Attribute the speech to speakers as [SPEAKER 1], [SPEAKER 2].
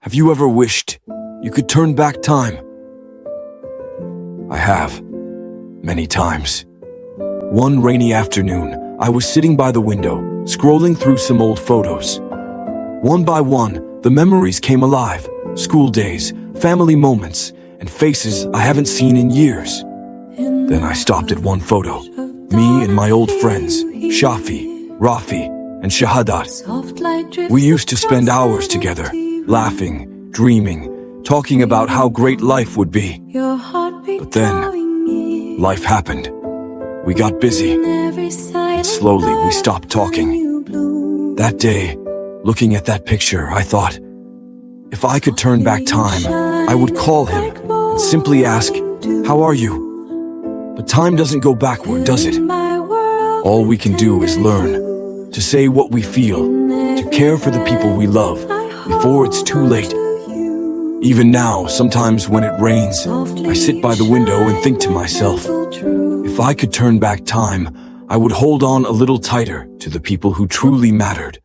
[SPEAKER 1] Have you ever wished you could turn back time? I have, many times. One rainy afternoon, I was sitting by the window, scrolling through some old photos. One by one, the memories came alive. School days, family moments, and faces I haven't seen in years. Then I stopped at one photo. Me and my old friends, Shafi, Rafi, and Shahadat. We used to spend hours together, laughing, dreaming, talking about how great life would be. But then, life happened. We got busy, and slowly we stopped talking. That day, looking at that picture, I thought, if I could turn back time, I would call him and simply ask, "How are you?" But time doesn't go backward, does it? All we can do is learn to say what we feel, to care for the people we love before it's too late. Even now, sometimes when it rains, I sit by the window and think to myself, if I could turn back time, I would hold on a little tighter to the people who truly mattered.